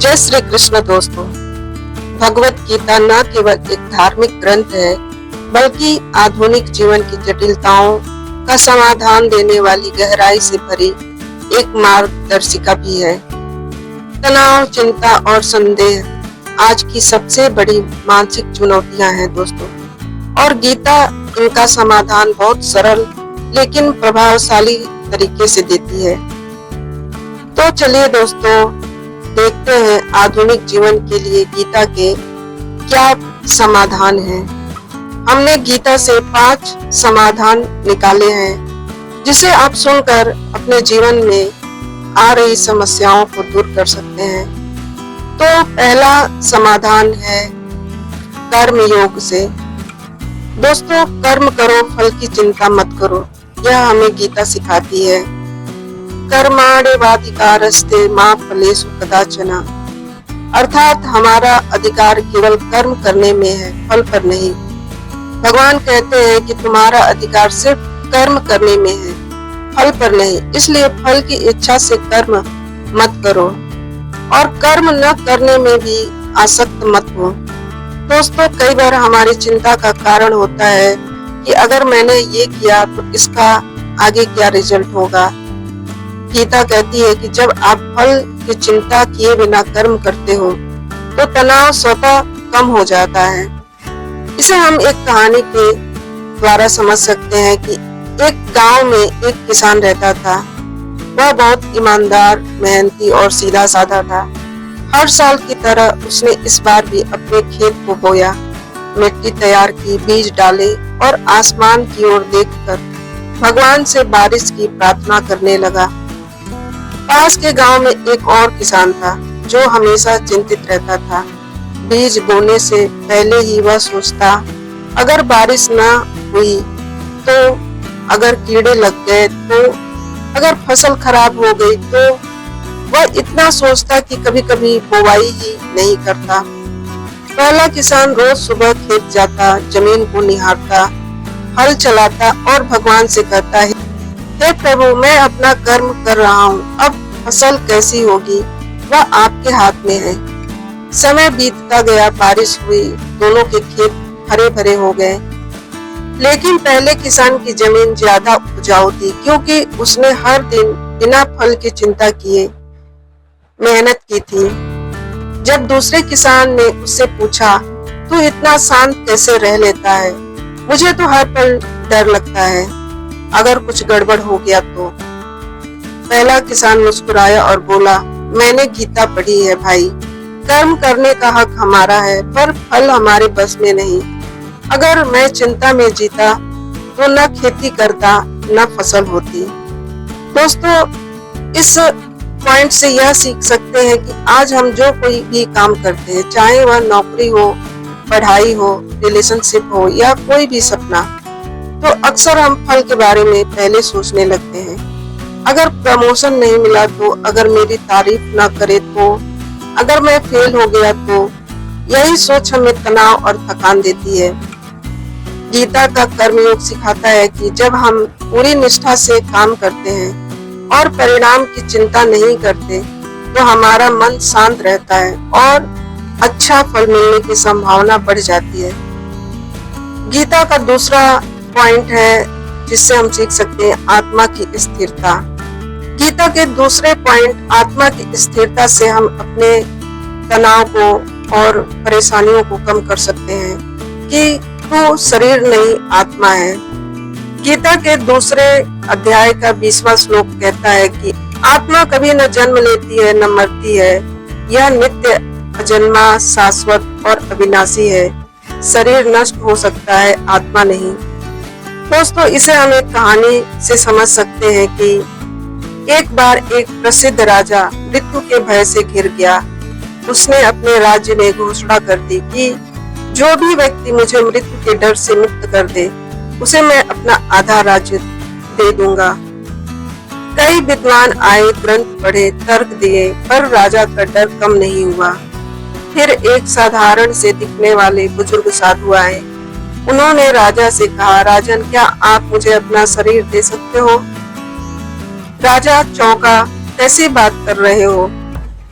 जय श्री कृष्ण दोस्तों। भगवत गीता न केवल एक धार्मिक ग्रंथ है बल्कि आधुनिक जीवन की जटिलताओं का समाधान देने वाली गहराई से भरी एक मार्गदर्शिका भी है। तनाव, चिंता और संदेह आज की सबसे बड़ी मानसिक चुनौतियां हैं दोस्तों, और गीता इनका समाधान बहुत सरल लेकिन प्रभावशाली तरीके से देती है। तो चलिए दोस्तों, देखते हैं आधुनिक जीवन के लिए गीता के क्या समाधान हैं। हमने गीता से 5 समाधान निकाले हैं जिसे आप सुनकर अपने जीवन में आ रही समस्याओं को दूर कर सकते हैं। तो पहला समाधान है कर्म योग से। दोस्तों, कर्म करो, फल की चिंता मत करो, यह हमें गीता सिखाती है। कर्माण्येवाधिकारस्ते मा फलेषु कदाचन, अर्थात हमारा अधिकार केवल कर्म करने में है, फल पर नहीं। भगवान कहते हैं कि तुम्हारा अधिकार सिर्फ कर्म करने में है, फल पर नहीं। इसलिए फल की इच्छा से कर्म मत करो और कर्म न करने में भी आसक्त मत हो। दोस्तों, कई बार हमारी चिंता का कारण होता है कि अगर मैंने ये किया तो इसका आगे क्या रिजल्ट होगा। गीता कहती है कि जब आप फल की चिंता किए बिना कर्म करते हो तो तनाव स्वतः कम हो जाता है। इसे हम एक कहानी के द्वारा समझ सकते हैं कि एक गांव में एक किसान रहता था। वह बहुत ईमानदार, मेहनती और सीधा साधा था। हर साल की तरह उसने इस बार भी अपने खेत को बोया, मिट्टी तैयार की, बीज डाले और आसमान की ओर देखकर भगवान से बारिश की प्रार्थना करने लगा। पास के गांव में एक और किसान था जो हमेशा चिंतित रहता था। बीज बोने से पहले ही वह सोचता, अगर बारिश न हुई तो, अगर कीड़े लग गए तो, अगर फसल खराब हो गई तो। वह इतना सोचता कि कभी कभी बुवाई ही नहीं करता। पहला किसान रोज सुबह खेत जाता, जमीन को निहारता, हल चलाता और भगवान से कहता है, हे प्रभु, मैं अपना कर्म कर रहा हूँ, अब फसल कैसी होगी वह आपके हाथ में है। समय बीतता गया, बारिश हुई, दोनों के खेत हरे भरे हो गए। लेकिन पहले किसान की जमीन ज्यादा उपजाऊ थी क्योंकि उसने हर दिन बिना फल की चिंता किए मेहनत की थी। जब दूसरे किसान ने उससे पूछा, तू इतना शांत कैसे रह लेता है? मुझे तो हर पल डर लगता है, अगर कुछ गड़बड़ हो गया तो। पहला किसान मुस्कुराया और बोला, मैंने गीता पढ़ी है भाई, कर्म करने का हक हमारा है पर फल हमारे बस में नहीं। अगर मैं चिंता में जीता तो न खेती करता न फसल होती। दोस्तों, इस पॉइंट से यह सीख सकते हैं कि आज हम जो कोई भी काम करते हैं, चाहे वह नौकरी हो, पढ़ाई हो, रिलेशनशिप हो या कोई भी सपना, तो अक्सर हम फल के बारे में पहले सोचने लगते हैं। अगर प्रमोशन नहीं मिला तो, अगर मेरी तारीफ ना करे तो, अगर मैं फेल हो गया तो। यही सोच हमें तनाव और थकान देती है। गीता का कर्मयोग सिखाता है कि जब हम पूरी निष्ठा से काम करते हैं और परिणाम की चिंता नहीं करते तो हमारा मन शांत रहता है और अच्छा फल मिलने की संभावना बढ़ जाती है। गीता का दूसरा पॉइंट है जिससे हम सीख सकते हैं आत्मा की स्थिरता। गीता के दूसरे पॉइंट आत्मा की स्थिरता से हम अपने तनाव को और परेशानियों को कम कर सकते हैं कि तू शरीर नहीं आत्मा है। गीता के दूसरे अध्याय का 20वां श्लोक कहता है कि आत्मा कभी न जन्म लेती है न मरती है, यह नित्य, अजन्मा, शाश्वत और अविनाशी है। शरीर नष्ट हो सकता है, आत्मा नहीं। दोस्तों, इसे हम एक कहानी से समझ सकते हैं कि एक बार एक प्रसिद्ध राजा मृत्यु के भय से घिर गया। उसने अपने राज्य में घोषणा कर दी कि जो भी व्यक्ति मुझे मृत्यु के डर से मुक्त कर दे, उसे मैं अपना आधा राज्य दे दूंगा। कई विद्वान आए, ग्रंथ पढ़े, तर्क दिए, पर राजा का डर कम नहीं हुआ। फिर एक साधारण से दिखने वाले बुजुर्ग साधु आए। उन्होंने राजा से कहा, राजन, क्या आप मुझे अपना शरीर दे सकते हो? राजा चौंका, कैसी बात कर रहे हो?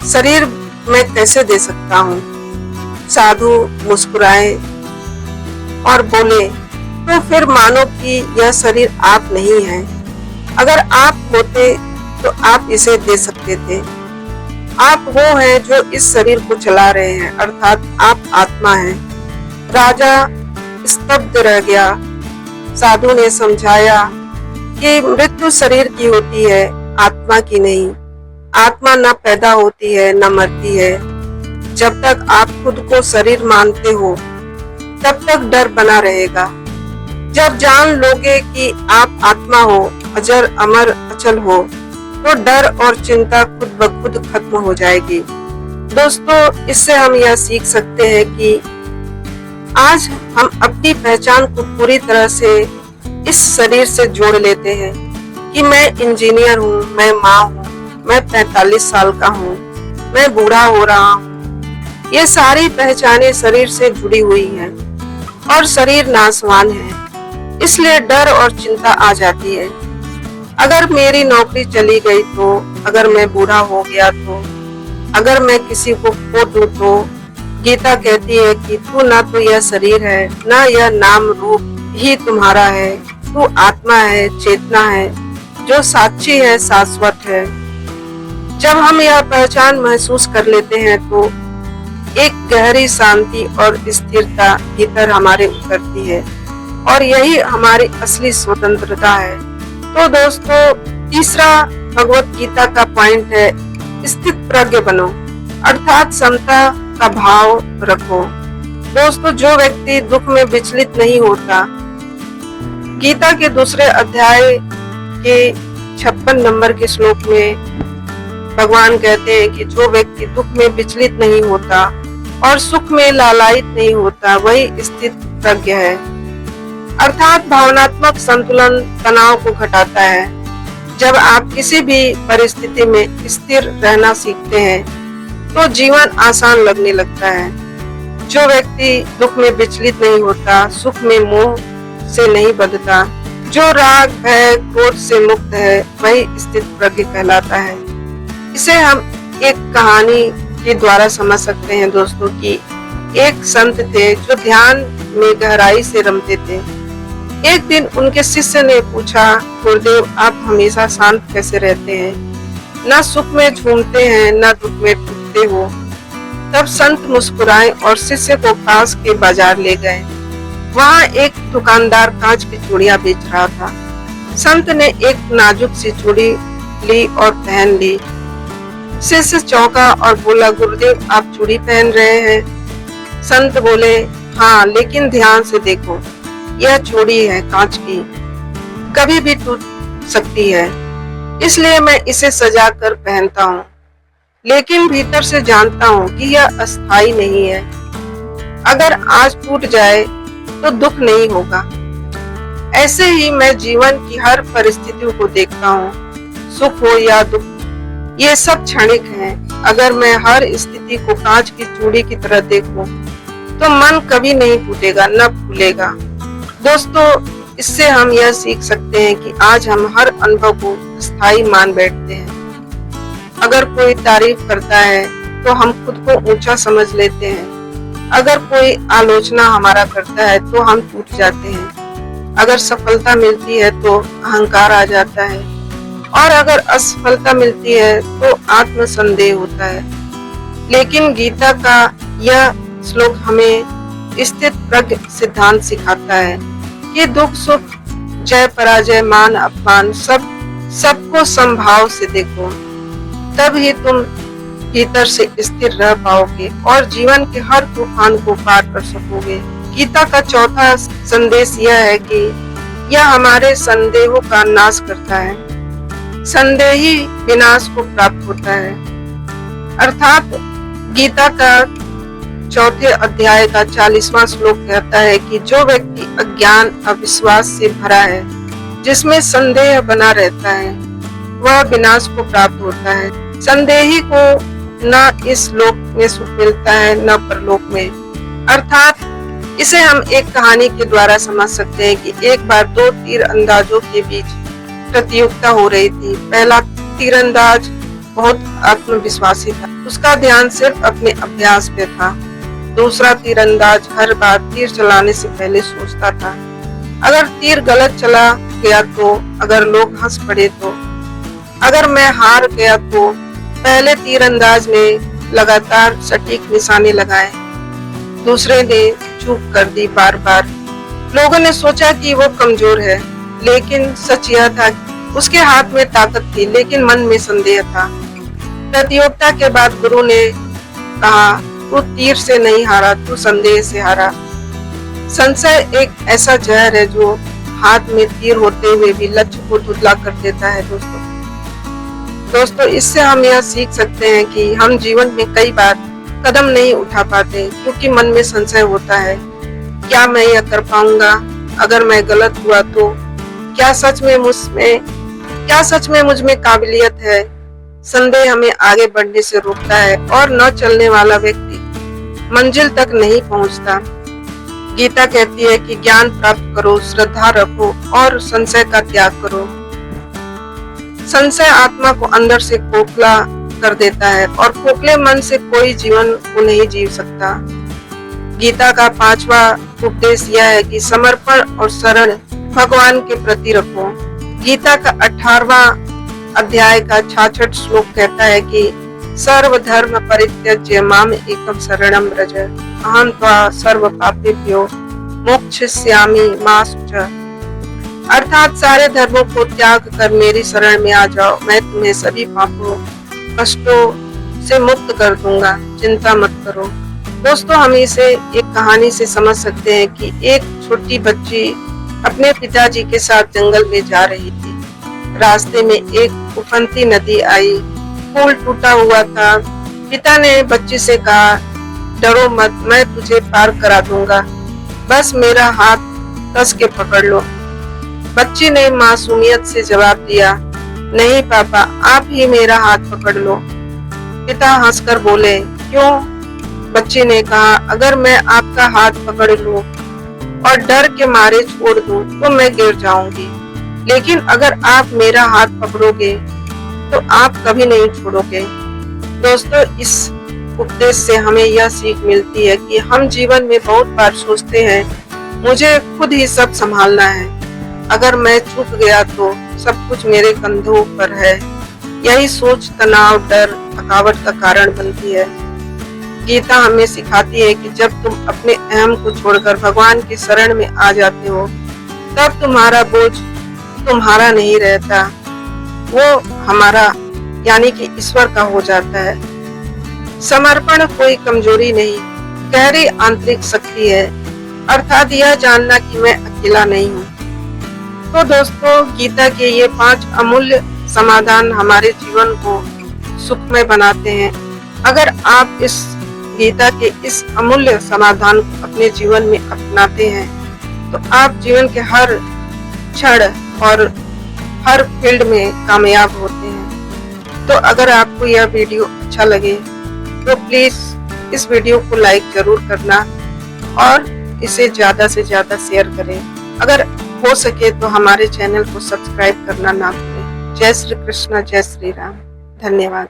शरीर मैं कैसे दे सकता हूँ। साधु मुस्कुराए और बोले, तो फिर मानो कि यह शरीर आप नहीं है। अगर आप होते तो आप इसे दे सकते थे। आप वो हैं जो इस शरीर को चला रहे हैं, अर्थात आप आत्मा हैं। राजा स्तब्ध रह गया। साधु ने समझाया कि मृत्यु शरीर की होती है, आत्मा की नहीं। आत्मा न पैदा होती है न मरती है। जब तक आप खुद को शरीर मानते हो तब तक डर बना रहेगा। जब जान लोगे कि आप आत्मा हो, अजर अमर अचल हो, तो डर और चिंता खुद ब खुद खत्म हो जाएगी। दोस्तों, इससे हम यह सीख सकते हैं कि आज हम अपनी पहचान को पूरी तरह से इस शरीर से जोड़ लेते हैं कि मैं इंजीनियर हूँ, मैं माँ हूँ, मैं 45 साल का हूँ, मैं बूढ़ा हो रहा हूँ। ये सारी पहचानें शरीर से जुड़ी हुई हैं और शरीर नाशवान है, इसलिए डर और चिंता आ जाती है। अगर मेरी नौकरी चली गई तो, अगर मैं बूढ़ा हो गया तो, अगर मैं किसी को खो दूं तो, गीता कहती है कि तू ना तो यह शरीर है, ना यह नाम रूप ही तुम्हारा है। तू आत्मा है, चेतना है, जो साक्षी है, शाश्वत है। जब हम यह पहचान महसूस कर लेते हैं तो एक गहरी शांति और स्थिरता भीतर हमारे उतरती है और यही हमारी असली स्वतंत्रता है। तो दोस्तों, तीसरा भगवत गीता का पॉइंट है, स्थित प्रज्ञ बनो, अर्थात समता का भाव रखो। दोस्तों, जो व्यक्ति दुख में विचलित नहीं होता, गीता के दूसरे अध्याय के 56 नंबर के श्लोक में भगवान कहते हैं कि जो व्यक्ति दुख में विचलित नहीं होता और सुख में लालायित नहीं होता, वही स्थित प्रज्ञ है। अर्थात भावनात्मक संतुलन तनाव को घटाता है। जब आप किसी भी परिस्थिति में स्थिर रहना सीखते हैं तो जीवन आसान लगने लगता है। जो व्यक्ति दुख में विचलित नहीं होता, सुख में मोह से नहीं बंधता, जो राग भय क्रोध से मुक्त है, वही स्थित प्रज्ञ कहलाता है। इसे हम एक कहानी के द्वारा समझ सकते हैं दोस्तों कि एक संत थे जो ध्यान में गहराई से रमते थे। एक दिन उनके शिष्य ने पूछा, गुरुदेव, आप हमेशा शांत कैसे रहते हैं? न सुख में झूमते हैं, न दुख में टूटते हो। तब संत मुस्कुराए और शिष्य को पास के बाजार ले गए। वहाँ एक दुकानदार कांच की चूड़ियां बेच रहा था। संत ने एक नाजुक सी चूड़ी ली और पहन ली। शिष्य चौंका और बोला, गुरुदेव, आप चूड़ी पहन रहे हैं? संत बोले, हाँ, लेकिन ध्यान से देखो, यह चूड़ी है कांच की, कभी भी टूट सकती है, इसलिए मैं इसे सजा कर पहनता हूँ, लेकिन भीतर से जानता हूँ कि यह अस्थायी नहीं है। अगर आज टूट जाए तो दुख नहीं होगा। ऐसे ही मैं जीवन की हर परिस्थितियों को देखता हूँ, सुख हो या दुख, ये सब क्षणिक हैं। अगर मैं हर स्थिति को कांच की चूड़ी की तरह देखूं, तो मन कभी नहीं टूटेगा, न फूलेगा। दोस्तों, इससे हम यह सीख सकते हैं कि आज हम हर अनुभव को स्थायी मान बैठते हैं। अगर कोई तारीफ करता है तो हम खुद को ऊंचा समझ लेते हैं। अगर कोई आलोचना हमारा करता है तो हम टूट जाते हैं। अगर सफलता मिलती है तो अहंकार आ जाता है और अगर असफलता मिलती है तो आत्मसंदेह होता है। लेकिन गीता का यह श्लोक हमें स्थित प्रज्ञ सिद्धांत सिखाता है कि दुख सुख, जय पराजय, मान अपमान, सबको समभाव से देखो, तब ही तुम भीतर से स्थिर रह पाओगे और जीवन के हर तूफान को पार कर सकोगे। गीता का चौथा संदेश यह है कि यह हमारे संदेहों का नाश करता है। संदेह ही विनाश को प्राप्त होता है। अर्थात गीता का चौथे अध्याय का 40वां श्लोक कहता है कि जो व्यक्ति अज्ञान अविश्वास से भरा है, जिसमें संदेह बना रहता है, वह विनाश को प्राप्त होता है। संदेही को न इस लोक में सुख मिलता है न परलोक में। अर्थात इसे हम एक कहानी के द्वारा समझ सकते हैं कि एक बार दो तीरंदाजों के बीच प्रतियोगिता हो रही थी। पहला तीरंदाज बहुत आत्मविश्वासी था। उसका ध्यान सिर्फ अपने अभ्यास पे था। दूसरा तीरंदाज हर बार तीर चलाने से पहले सोचता था, अगर तीर गलत चला गया तो, अगर लोग हंस पड़े तो, अगर मैं हार गया तो। पहले तीरंदाज ने लगातार सटीक निशाने लगाए, दूसरे ने चूक कर दी बार बार। लोगों ने सोचा कि वो कमजोर है, लेकिन सच यह था उसके हाथ में ताकत थी, लेकिन मन में संदेह था। प्रतियोगिता के बाद गुरु ने कहा, तू तीर से नहीं हारा, तू संदेह से हारा। संशय एक ऐसा जहर है जो हाथ में तीर होते हुए भी लक्ष्य को धुंधला कर देता है। दोस्तों इससे हम यह सीख सकते हैं कि हम जीवन में कई बार कदम नहीं उठा पाते क्योंकि मन में संशय होता है। क्या मैं यह कर पाऊंगा? अगर मैं गलत हुआ तो? क्या सच में मुझ में काबिलियत है? संदेह हमें आगे बढ़ने से रोकता है और न चलने वाला व्यक्ति मंजिल तक नहीं पहुंचता। गीता कहती है कि ज्ञान प्राप्त करो, श्रद्धा रखो और संशय का त्याग करो। संशय आत्मा को अंदर से खोखला कर देता है और खोखले मन से कोई जीवन को नहीं जी सकता। गीता का 5वां उपदेश यह है कि समर्पण और शरण भगवान के प्रति रखो। गीता का 18वां अध्याय का 66 श्लोक कहता है कि सर्वधर्म परित्यज्य माम एकम शरणम व्रज, अहं त्वा सर्व पापेभ्यो मोक्षयिष्यामि मा शुचः। अर्थात सारे धर्मों को त्याग कर मेरी शरण में आ जाओ, मैं तुम्हें सभी पापों कष्टों से मुक्त कर दूंगा, चिंता मत करो। दोस्तों हम इसे एक कहानी से समझ सकते हैं कि एक छोटी बच्ची अपने पिताजी के साथ जंगल में जा रही थी। रास्ते में एक उफनती नदी आई, पुल टूटा हुआ था। पिता ने बच्ची से कहा, डरो मत, मैं तुझे पार करा दूंगा, बस मेरा हाथ कस के पकड़ लो। बच्ची ने मासूमियत से जवाब दिया, नहीं पापा, आप ही मेरा हाथ पकड़ लो। पिता हंसकर बोले, क्यों? बच्ची ने कहा, अगर मैं आपका हाथ पकड़ लूं और डर के मारे छोड़ दूं तो मैं गिर जाऊंगी, लेकिन अगर आप मेरा हाथ पकड़ोगे तो आप कभी नहीं छोड़ोगे। दोस्तों इस उपदेश से हमें यह सीख मिलती है कि हम जीवन में बहुत बार सोचते हैं, मुझे खुद ही सब संभालना है, अगर मैं चूक गया तो सब कुछ मेरे कंधों पर है। यही सोच तनाव, डर, थकावट का कारण बनती है। गीता हमें सिखाती है कि जब तुम अपने अहम को छोड़कर भगवान की शरण में आ जाते हो, तब तुम्हारा बोझ तुम्हारा नहीं रहता, वो हमारा यानी कि ईश्वर का हो जाता है। समर्पण कोई कमजोरी नहीं, गहरी आंतरिक शक्ति है, अर्थात यह जानना कि मैं अकेला नहीं हूँ। तो दोस्तों गीता के ये 5 अमूल्य समाधान हमारे जीवन को सुखमय बनाते हैं। अगर आप इस गीता के इस अमूल्य समाधान को अपने जीवन में अपनाते हैं तो आप जीवन के हर क्षण और हर फील्ड में कामयाब होते हैं। तो अगर आपको यह वीडियो अच्छा लगे तो प्लीज इस वीडियो को लाइक जरूर करना और इसे ज्यादा से ज्यादा शेयर करें। अगर हो सके तो हमारे चैनल को सब्सक्राइब करना ना भूलें। जय श्री कृष्ण, जय श्री राम। धन्यवाद।